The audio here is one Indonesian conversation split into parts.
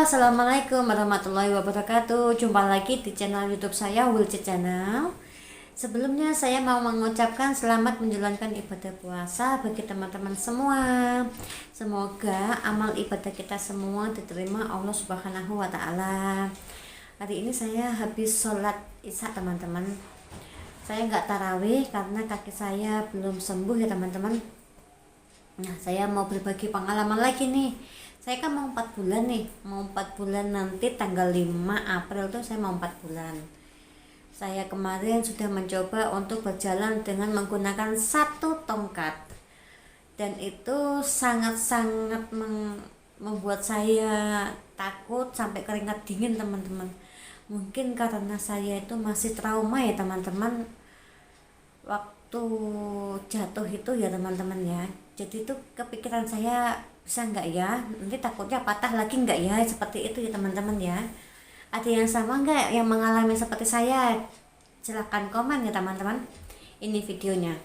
Assalamualaikum warahmatullahi wabarakatuh. Jumpa lagi di channel YouTube saya, Wilci Channel. Sebelumnya saya mau mengucapkan selamat menjalankan ibadah puasa bagi teman-teman semua. Semoga amal ibadah kita semua diterima Allah Subhanahu wa taala. Hari ini saya habis sholat Isya, teman-teman. Saya nggak tarawih karena kaki saya belum sembuh ya, teman-teman. Nah, saya mau berbagi pengalaman lagi nih. Saya kan mau 4 bulan nih, mau 4 bulan nanti tanggal 5 April tuh saya mau 4 bulan. Saya kemarin sudah mencoba untuk berjalan dengan menggunakan satu tongkat. Dan itu sangat-sangat membuat saya takut sampai keringat dingin, teman-teman. Mungkin karena saya itu masih trauma ya, teman-teman. Waktu jatuh itu ya, teman-teman ya. Jadi itu kepikiran saya, bisa nggak ya, nanti takutnya patah lagi nggak ya, seperti itu ya, teman-teman ya. Ada yang sama nggak yang mengalami seperti saya? Silahkan komen ya, teman-teman. Ini videonya.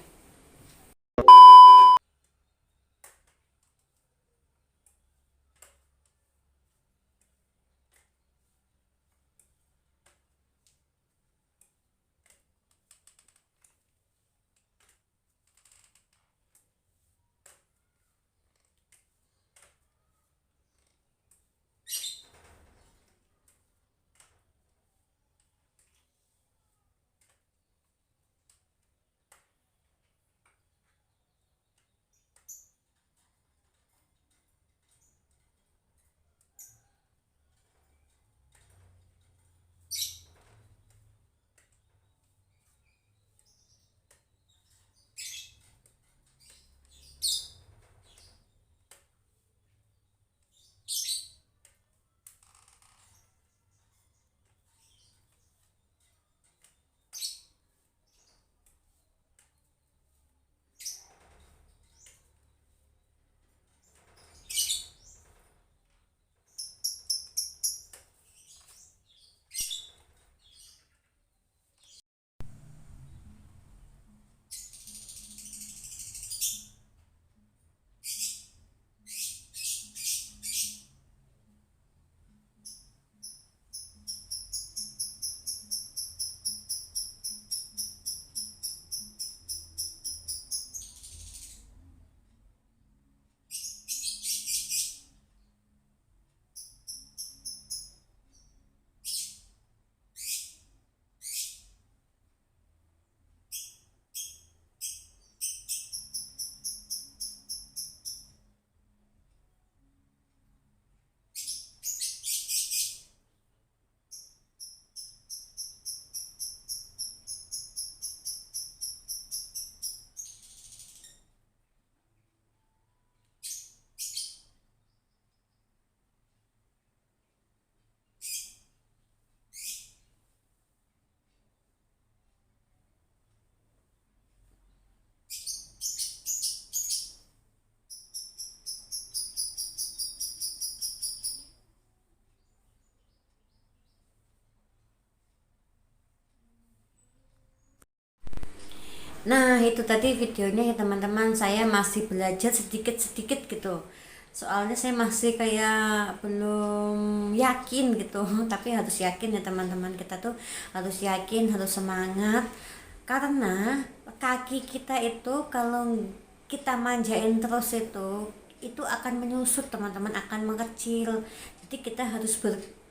Nah, itu tadi videonya ya, teman-teman. Saya masih belajar sedikit-sedikit gitu. Soalnya saya masih kayak belum yakin gitu. Tapi harus yakin ya, teman-teman. Kita tuh harus yakin, harus semangat. Karena kaki kita itu kalau kita manjain terus itu akan menyusut, teman-teman, akan mengecil. Jadi kita harus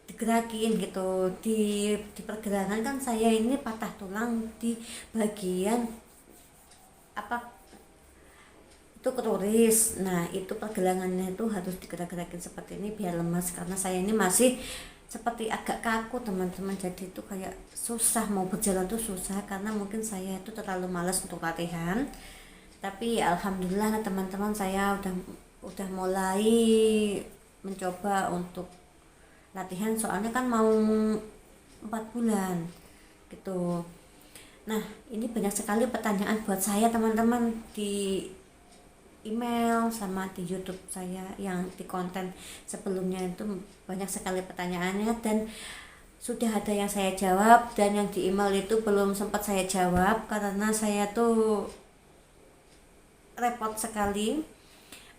digerakin gitu. Di pergelangan kan saya ini patah tulang di bagian apa itu keturis. Nah, itu pergelangannya itu harus digerak-gerakin seperti ini biar lemas, karena saya ini masih seperti agak kaku, teman-teman. Jadi itu kayak susah mau berjalan tuh susah, karena mungkin saya itu terlalu malas untuk latihan. Tapi ya, alhamdulillah teman-teman, saya udah mulai mencoba untuk latihan, soalnya kan mau 4 bulan gitu. Nah, ini banyak sekali pertanyaan buat saya, teman-teman, di email sama di YouTube saya yang di konten sebelumnya itu banyak sekali pertanyaannya, dan sudah ada yang saya jawab, dan yang di email itu belum sempat saya jawab karena saya tuh repot sekali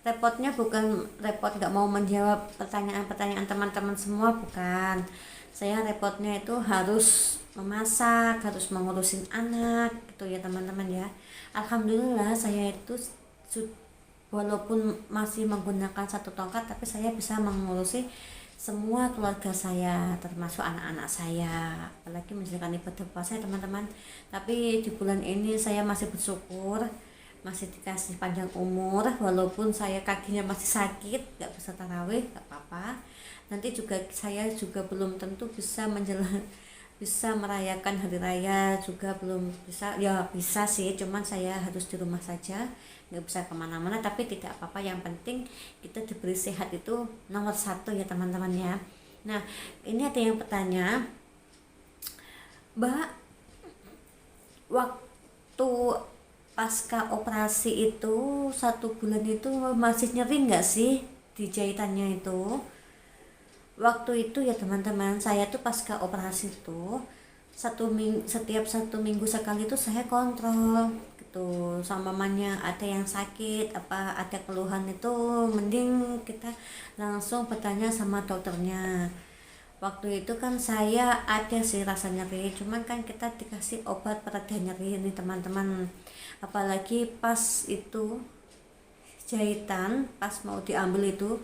repotnya bukan repot nggak mau menjawab pertanyaan-pertanyaan teman-teman semua, bukan. Saya repotnya itu harus memasak, harus mengurusin anak gitu ya teman-teman ya. Alhamdulillah saya itu walaupun masih menggunakan satu tongkat, tapi saya bisa mengurusi semua keluarga saya, termasuk anak-anak saya, apalagi menjalankan ibadah puasa ya teman-teman. Tapi di bulan ini saya masih bersyukur, masih dikasih panjang umur, walaupun saya kakinya masih sakit, gak bisa tarawih, gak apa-apa. Nanti juga saya juga belum tentu bisa merayakan hari raya, juga belum bisa, ya bisa sih, cuman saya harus di rumah saja, nggak bisa kemana-mana, tapi tidak apa-apa, yang penting kita diberi sehat itu nomor satu ya teman-teman ya. Nah, ini ada yang bertanya, Mbak, waktu pasca operasi itu 1 bulan itu masih nyeri nggak sih di jahitannya itu? Waktu itu ya teman-teman, saya tuh pasca operasi tuh setiap 1 minggu sekali itu saya kontrol gitu, sama mamanya ada yang sakit apa ada keluhan itu mending kita langsung bertanya sama dokternya. Waktu itu kan saya ada sih rasa nyeri, cuman kan kita dikasih obat pereda nyeri ini teman-teman, apalagi pas itu jahitan pas mau diambil itu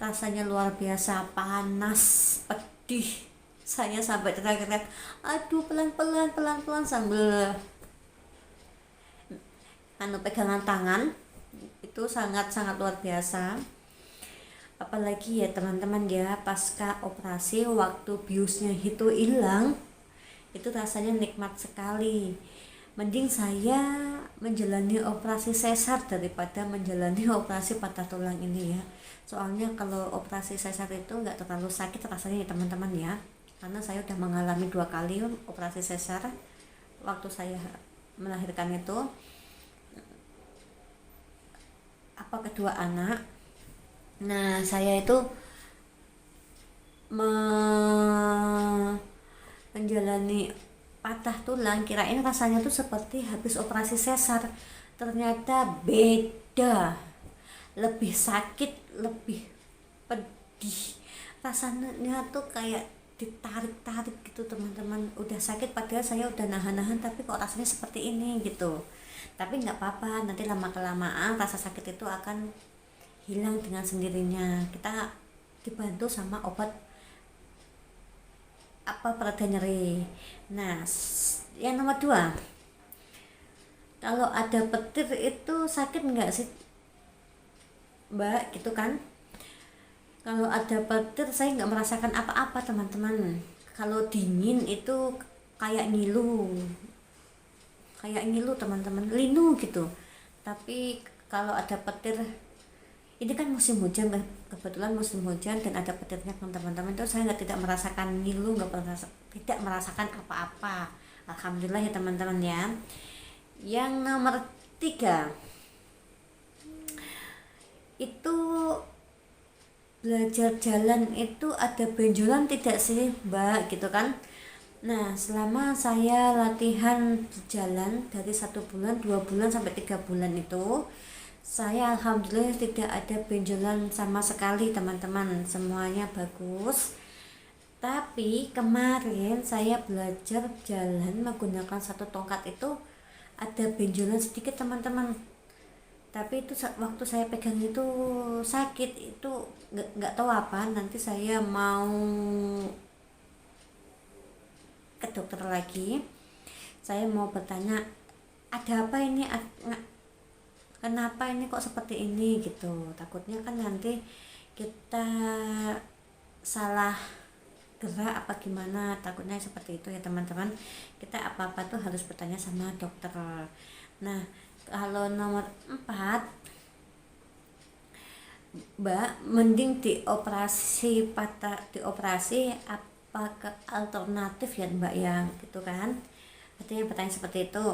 rasanya luar biasa panas, pedih. Saya sampai teriak-teriak, aduh pelan-pelan pelan-pelan sambil pegangan tangan, itu sangat-sangat luar biasa. Apalagi ya teman-teman ya, pasca operasi waktu biusnya itu hilang, itu rasanya nikmat sekali. Mending saya menjalani operasi sesar daripada menjalani operasi patah tulang ini ya. Soalnya kalau operasi sesar itu nggak terlalu sakit rasanya ya teman-teman ya, karena saya udah mengalami 2 kali operasi sesar waktu saya melahirkan itu, kedua anak. Nah, saya itu menjalani patah tulang, kirain rasanya tuh seperti habis operasi sesar, ternyata beda, lebih sakit, lebih pedih, rasanya tuh kayak ditarik-tarik gitu teman-teman. Udah sakit padahal saya udah nahan-nahan, tapi kok rasanya seperti ini gitu. Tapi nggak apa-apa, nanti lama-kelamaan rasa sakit itu akan hilang dengan sendirinya. Kita dibantu sama obat pereda nyeri. Nah, yang nomor 2, kalau ada petir itu sakit nggak sih Mbak gitu kan? Kalau ada petir saya nggak merasakan apa-apa teman-teman. Kalau dingin itu kayak ngilu teman-teman, linu gitu. Tapi kalau ada petir, ini kan musim hujan, kebetulan musim hujan dan ada petirnya teman-teman, itu saya tidak merasakan ngilu, tidak merasakan apa-apa. Alhamdulillah ya teman-teman ya. Yang nomor 3 itu belajar jalan itu ada benjolan tidak sih Mbak gitu kan. Nah, selama saya latihan jalan dari 1 bulan, 2 bulan sampai 3 bulan itu, saya alhamdulillah tidak ada benjolan sama sekali teman-teman, semuanya bagus. Tapi kemarin saya belajar jalan menggunakan 1 tongkat itu ada benjolan sedikit teman-teman. Tapi itu waktu saya pegang itu sakit, itu nggak tahu apa. Nanti saya mau ke dokter lagi, saya mau bertanya ada apa ini, kenapa ini kok seperti ini gitu. Takutnya kan nanti kita salah gerak apa gimana, takutnya seperti itu ya teman-teman. Kita apa-apa tuh harus bertanya sama dokter. Nah, kalau nomor 4 Mbak, mending dioperasi apa ke alternatif ya Mbak ya gitu kan. Ada yang bertanya seperti itu.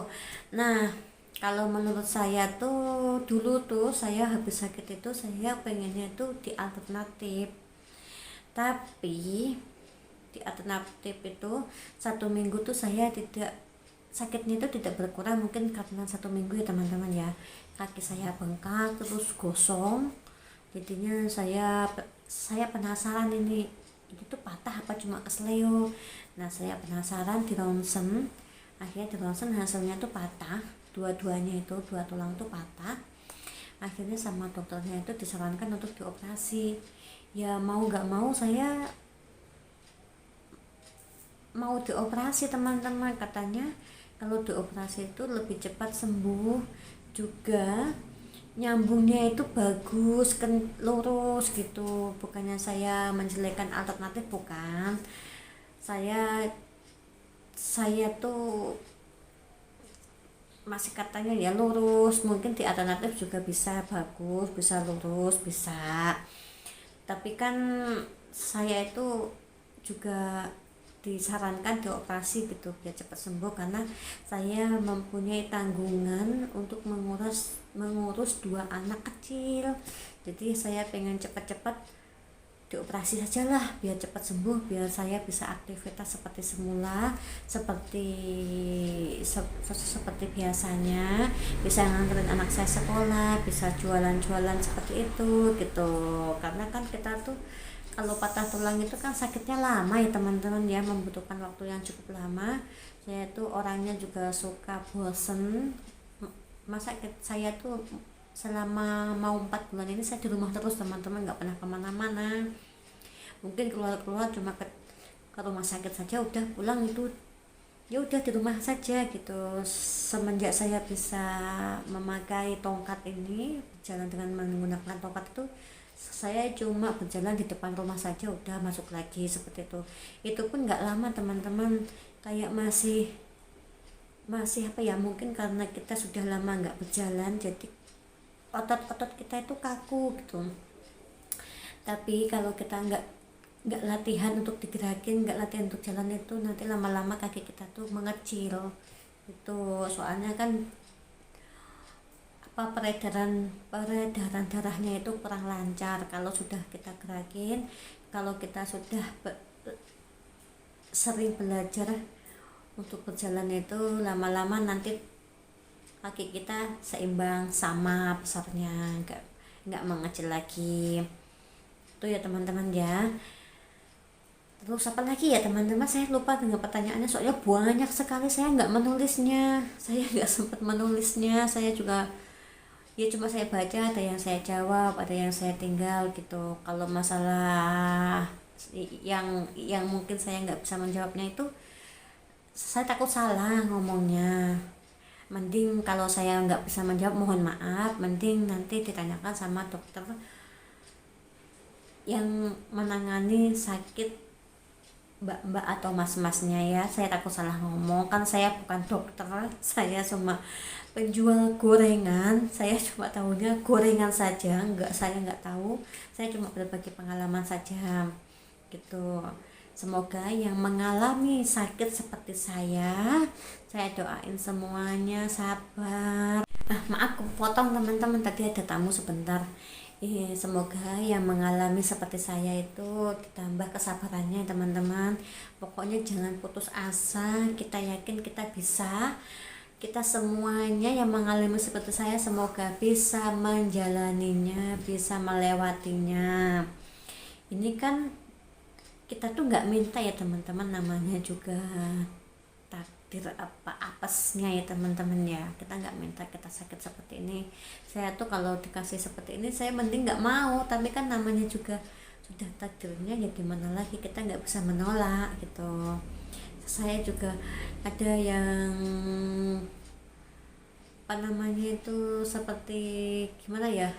Nah, kalau menurut saya tuh dulu tuh saya habis sakit itu saya pengennya tuh di alternatif. Tapi di alternatif itu 1 minggu tuh saya tidak, sakitnya itu tidak berkurang, mungkin karena 1 minggu ya teman-teman ya. Kaki saya bengkak terus gosong, Jadinya saya penasaran ini tuh patah apa cuma kesleo. Nah saya penasaran, di ronsen, akhirnya di ronsen hasilnya tuh patah, dua-duanya itu, dua tulang tuh patah. Akhirnya sama dokternya itu disarankan untuk dioperasi. Ya mau gak mau saya mau dioperasi teman-teman. Katanya kalau dioperasi itu lebih cepat sembuh, juga nyambungnya itu bagus, kan lurus gitu. Bukannya saya menjelekkan alternatif, bukan. Saya tuh masih katanya ya lurus, mungkin di alternatif juga bisa bagus, bisa lurus, bisa. Tapi kan saya itu juga disarankan dioperasi gitu biar cepat sembuh, karena saya mempunyai tanggungan untuk mengurus dua anak kecil. Jadi saya pengen cepat-cepat dioperasi sajalah biar cepat sembuh, biar saya bisa aktivitas seperti semula, seperti biasanya, bisa nganterin anak saya sekolah, bisa jualan-jualan seperti itu gitu. Karena kan kita tuh kalau patah tulang itu kan sakitnya lama ya teman-teman ya, membutuhkan waktu yang cukup lama. Saya tuh orangnya juga suka bosen. Saya tuh selama mau 4 bulan ini saya di rumah terus teman-teman, nggak pernah kemana-mana. Mungkin keluar-keluar cuma ke rumah sakit saja, udah pulang itu ya udah di rumah saja gitu. Semenjak saya bisa memakai tongkat ini, berjalan dengan menggunakan tongkat itu, saya cuma berjalan di depan rumah saja udah masuk lagi seperti itu pun nggak lama teman-teman, kayak masih apa ya, mungkin karena kita sudah lama nggak berjalan jadi otot-otot kita itu kaku gitu. Tapi kalau kita nggak latihan untuk digerakin, nggak latihan untuk jalan itu, nanti lama-lama kaki kita tuh mengecil itu. Soalnya kan peredaran darahnya itu kurang lancar kalau sudah kita gerakin. Kalau kita sudah sering belajar untuk berjalan itu, lama-lama nanti kaki kita seimbang, sama besarnya, nggak mengecil lagi itu ya teman-teman ya. Terus apa lagi ya teman-teman, saya lupa dengan pertanyaannya soalnya banyak sekali, saya nggak menulisnya, saya nggak sempat menulisnya. Saya juga ya cuma saya baca, ada yang saya jawab, ada yang saya tinggal gitu. Kalau masalah yang mungkin saya nggak bisa menjawabnya itu, saya takut salah ngomongnya. Mending kalau saya nggak bisa menjawab, mohon maaf, mending nanti ditanyakan sama dokter yang menangani sakit mbak-mbak atau mas-masnya ya. Saya takut salah ngomong, kan saya bukan dokter, saya cuma penjual gorengan, saya cuma tahunya gorengan saja, saya nggak tahu, saya cuma berbagi pengalaman saja gitu. Semoga yang mengalami sakit seperti saya doain semuanya sabar. Maaf potong teman-teman, tadi ada tamu sebentar. Semoga yang mengalami seperti saya itu ditambah kesabarannya teman-teman. Pokoknya jangan putus asa, kita yakin kita bisa. Kita semuanya yang mengalami seperti saya semoga bisa menjalaninya, bisa melewatinya. Ini kan kita tuh nggak minta ya teman-teman, namanya juga takdir apesnya ya teman-teman ya. Kita nggak minta kita sakit seperti ini. Saya tuh kalau dikasih seperti ini saya mending nggak mau, tapi kan namanya juga sudah takdirnya, ya gimana lagi, kita nggak bisa menolak gitu. Saya juga ada yang apa namanya itu, seperti gimana ya,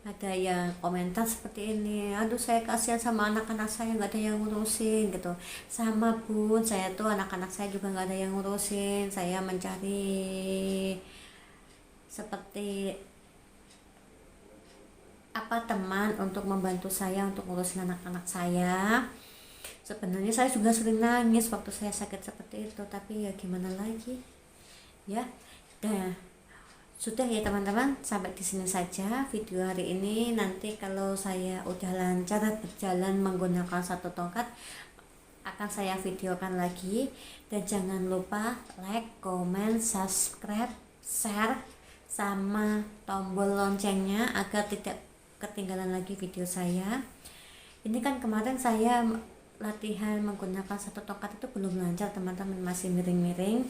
ada yang komentar seperti ini, aduh saya kasihan sama anak-anak saya, nggak ada yang ngurusin gitu. Sama bun, saya tuh anak-anak saya juga nggak ada yang ngurusin. Saya mencari seperti apa, teman untuk membantu saya untuk ngurusin anak-anak saya. Sebenarnya saya juga sering nangis waktu saya sakit seperti itu, tapi ya gimana lagi ya. Nah, sudah ya teman-teman, sampai di sini saja video hari ini. Nanti kalau saya udah lancar berjalan menggunakan satu tongkat, akan saya videokan lagi. Dan jangan lupa like, comment, subscribe, share, sama tombol loncengnya agar tidak ketinggalan lagi video saya. Ini kan kemarin saya latihan menggunakan satu tongkat itu belum lancar teman-teman, masih miring-miring.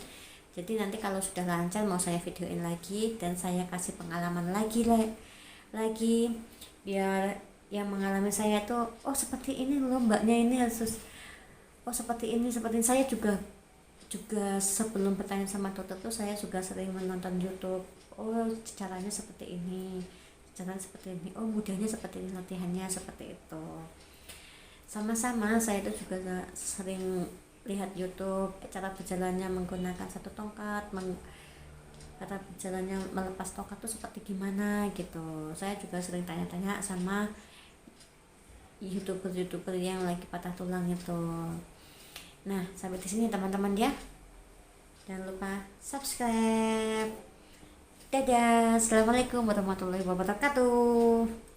Jadi nanti kalau sudah lancar mau saya videoin lagi dan saya kasih pengalaman lagi biar yang mengalami saya tuh, oh seperti ini loh mbaknya, ini harus, oh seperti ini. Saya juga sebelum bertanya sama dokter tuh saya juga sering menonton YouTube. Oh caranya seperti ini, oh mudahnya seperti ini, latihannya seperti itu. Sama-sama saya itu juga sering lihat YouTube cara berjalannya menggunakan satu tongkat, cara berjalannya melepas tongkat tuh seperti gimana gitu. Saya juga sering tanya-tanya sama youtuber yang lagi patah tulang itu. Nah sampai di sini teman-teman ya, jangan lupa subscribe. Dadah, assalamualaikum warahmatullahi wabarakatuh.